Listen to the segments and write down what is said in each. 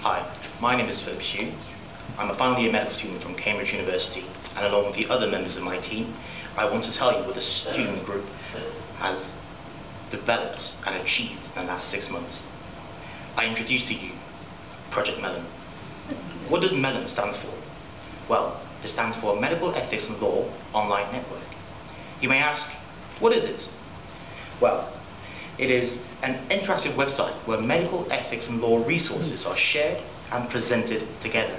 Hi, my name is Philip Hugh. I'm a final year medical student from Cambridge University, and along with the other members of my team, I want to tell you what the student group has developed and achieved in the last 6 months. I introduce to you Project MELON. What does MELON stand for? Well, it stands for Medical Ethics and Law Online Network. You may ask, what is it? Well, it is an interactive website where medical ethics and law resources are shared and presented together.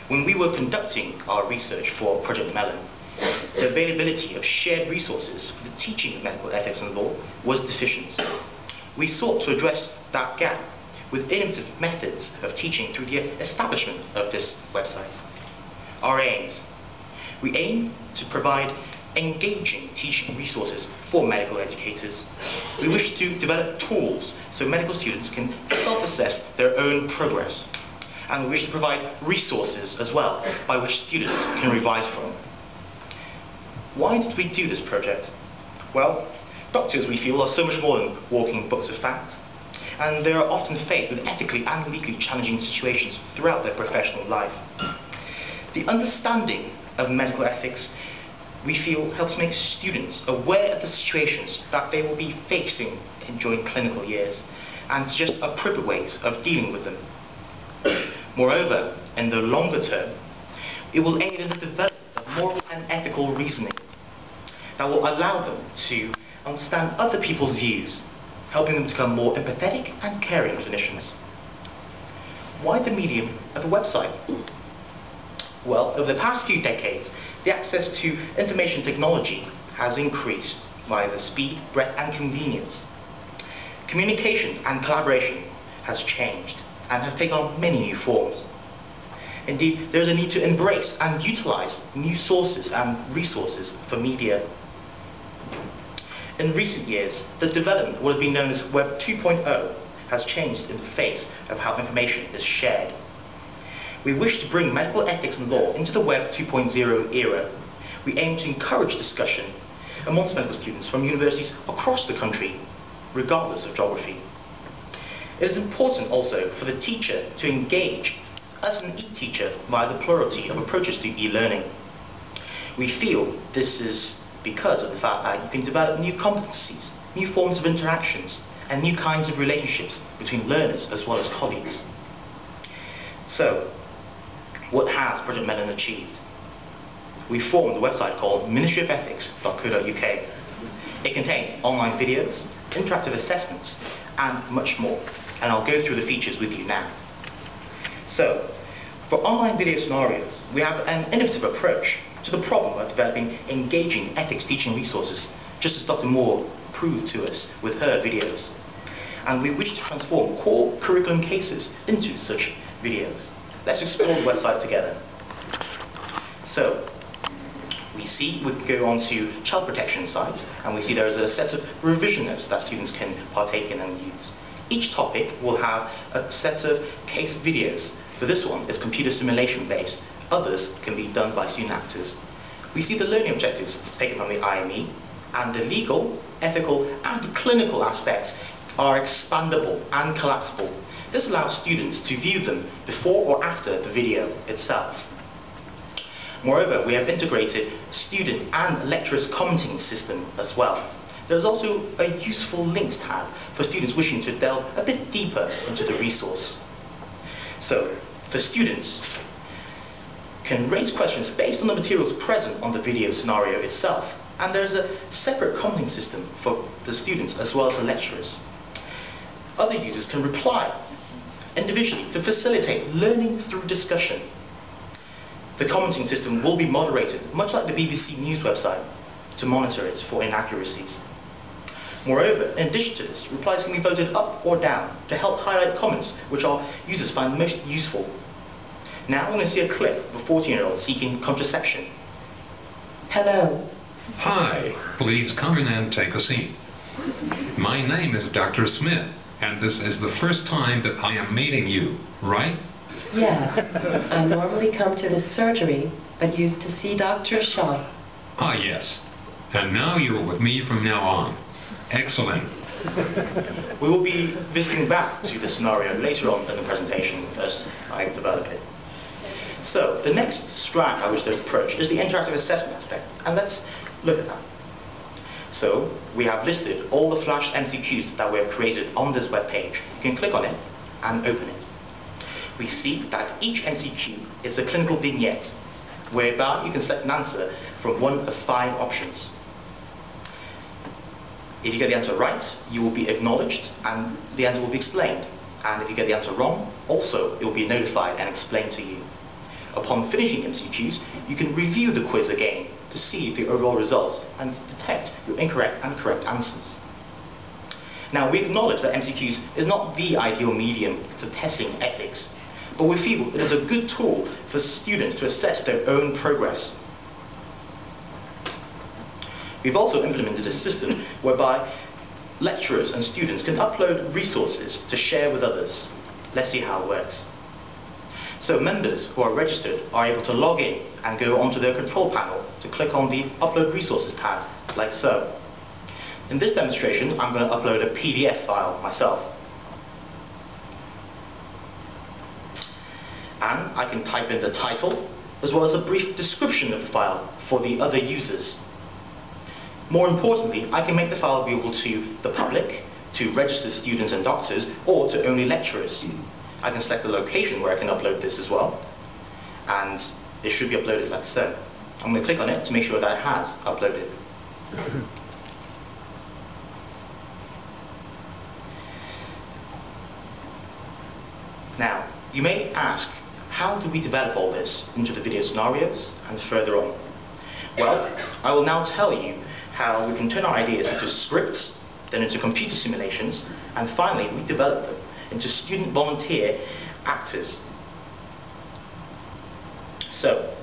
When we were conducting our research for Project MELON, the availability of shared resources for the teaching of medical ethics and law was deficient. We sought to address that gap with innovative methods of teaching through the establishment of this website. Our aims. We aim to provide engaging teaching resources for medical educators. We wish to develop tools so medical students can self-assess their own progress. And we wish to provide resources as well by which students can revise from. Why did we do this project? Well, doctors, we feel, are so much more than walking books of facts, and they are often faced with ethically and legally challenging situations throughout their professional life. The understanding of medical ethics, we feel, helps make students aware of the situations that they will be facing during clinical years and suggest appropriate ways of dealing with them. Moreover, in the longer term, it will aid in the development of moral and ethical reasoning that will allow them to understand other people's views, helping them to become more empathetic and caring clinicians. Why the medium of a website? Well, over the past few decades, the access to information technology has increased by the speed, breadth and convenience. Communication and collaboration has changed and have taken on many new forms. Indeed, there is a need to embrace and utilize new sources and resources for media. In recent years, the development of what has been known as Web 2.0 has changed in the face of how information is shared. We wish to bring medical ethics and law into the Web 2.0 era. We aim to encourage discussion amongst medical students from universities across the country, regardless of geography. It is important also for the teacher to engage as an e-teacher via the plurality of approaches to e-learning. We feel this is because of the fact that you can develop new competencies, new forms of interactions, and new kinds of relationships between learners as well as colleagues. So, what has Project MELON achieved? We formed a website called ministryofethics.co.uk. It contains online videos, interactive assessments, and much more. And I'll go through the features with you now. So, for online video scenarios, we have an innovative approach to the problem of developing engaging ethics teaching resources, just as Dr. Moore proved to us with her videos. And we wish to transform core curriculum cases into such videos. Let's explore the website together. So, we can go on to child protection site, and we see there is a set of revision notes that students can partake in and use. Each topic will have a set of case videos. For this one, it's computer simulation based. Others can be done by student actors. We see the learning objectives taken from the IME, and the legal, ethical, and clinical aspects are expandable and collapsible. This allows students to view them before or after the video itself. Moreover, we have integrated student and lecturers commenting system as well. There's also a useful links tab for students wishing to delve a bit deeper into the resource. So, for students, can raise questions based on the materials present on the video scenario itself, and there's a separate commenting system for the students as well as the lecturers. Other users can reply individually to facilitate learning through discussion. The commenting system will be moderated, much like the BBC News website, to monitor it for inaccuracies. Moreover, in addition to this, replies can be voted up or down to help highlight comments which our users find most useful. Now we're going to see a clip of a 14-year-old seeking contraception. Hello. Hi, please come in and take a seat. My name is Dr. Smith, and this is the first time that I am meeting you, right? Yeah, I normally come to this surgery, but used to see Dr. Shaw. Ah, yes. And now you are with me from now on. Excellent. We will be visiting back to this scenario later on in the presentation as I develop it. So, the next strand I wish to approach is the interactive assessment aspect, and let's look at that. So, we have listed all the flash MCQs that we have created on this web page. You can click on it and open it. We see that each MCQ is a clinical vignette, whereby you can select an answer from one of 5 options. If you get the answer right, you will be acknowledged and the answer will be explained. And if you get the answer wrong, also it will be notified and explained to you. Upon finishing MCQs, you can review the quiz again to see the overall results and detect your incorrect and correct answers. Now, we acknowledge that MCQs is not the ideal medium for testing ethics, but we feel it is a good tool for students to assess their own progress. We've also implemented a system whereby lecturers and students can upload resources to share with others. Let's see how it works. So members who are registered are able to log in and go onto their control panel to click on the Upload Resources tab, like so. In this demonstration, I'm going to upload a PDF file myself. And I can type in the title, as well as a brief description of the file for the other users. More importantly, I can make the file available to the public, to registered students and doctors, or to only lecturers. I can select the location where I can upload this as well, and it should be uploaded like so. I'm going to click on it to make sure that it has uploaded. Now, you may ask, how do we develop all this into the video scenarios and further on? Well, I will now tell you how we can turn our ideas into scripts, then into computer simulations, and finally we develop them into student volunteer actors. So,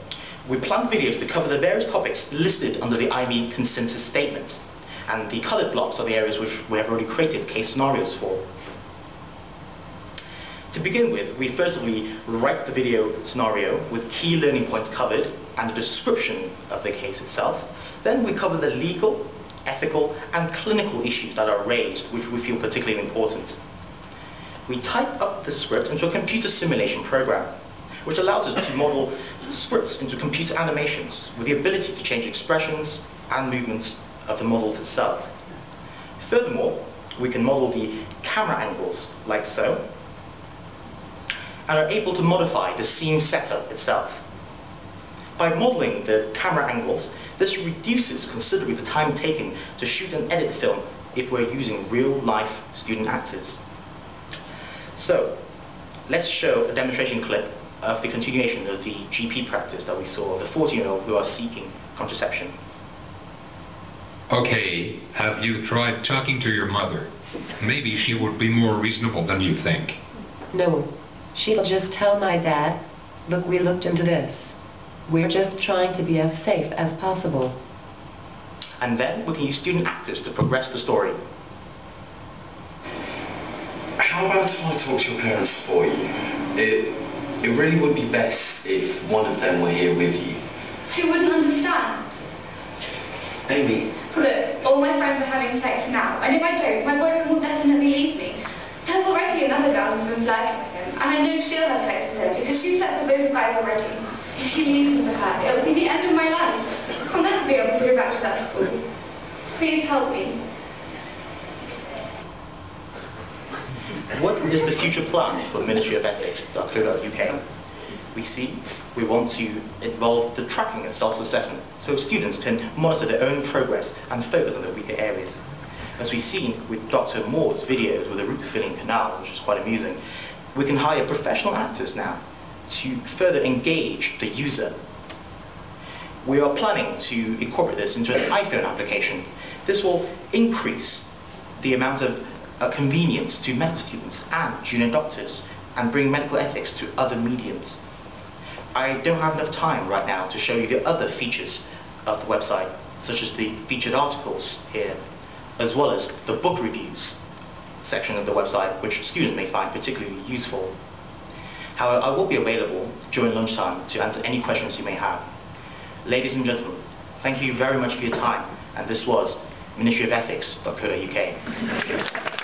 we plan videos to cover the various topics listed under the IME consensus statement, and the coloured blocks are the areas which we have already created case scenarios for. To begin with, we firstly write the video scenario with key learning points covered and a description of the case itself. Then we cover the legal, ethical and clinical issues that are raised, which we feel particularly important. We type up the script into a computer simulation program, which allows us to model scripts into computer animations with the ability to change expressions and movements of the models itself. Furthermore, we can model the camera angles like so, and are able to modify the scene setup itself. By modeling the camera angles, this reduces considerably the time taken to shoot and edit the film if we're using real-life student actors. So, let's show a demonstration clip of the continuation of the GP practice that we saw of the 14-year-old who are seeking contraception. Okay, have you tried talking to your mother? Maybe she would be more reasonable than you think. No, she'll just tell my dad, look, we looked into this. We're just trying to be as safe as possible. And then we can use student actors to progress the story. How about if I talk to your parents for you? It really would be best if one of them were here with you. She wouldn't understand. Amy. Look, all my friends are having sex now, and if I don't, my boyfriend will definitely leave me. There's already another girl who's been flirting with him, and I know she'll have sex with him because she's slept with those guys already. If he leaves me for her, it will be the end of my life. I'll never be able to go back to that school. Please help me. What is the future plan for the Ministry of Ethics.co.uk? We see we want to involve the tracking and self-assessment so students can monitor their own progress and focus on the weaker areas. As we've seen with Dr. Moore's videos with the root filling canal, which is quite amusing, we can hire professional actors now to further engage the user. We are planning to incorporate this into an iPhone application. This will increase the amount of convenience to medical students and junior doctors and bring medical ethics to other mediums. I don't have enough time right now to show you the other features of the website, such as the featured articles here, as well as the book reviews section of the website, which students may find particularly useful. However, I will be available during lunchtime to answer any questions you may have. Ladies and gentlemen, thank you very much for your time, and this was ministryofethics.co.uk.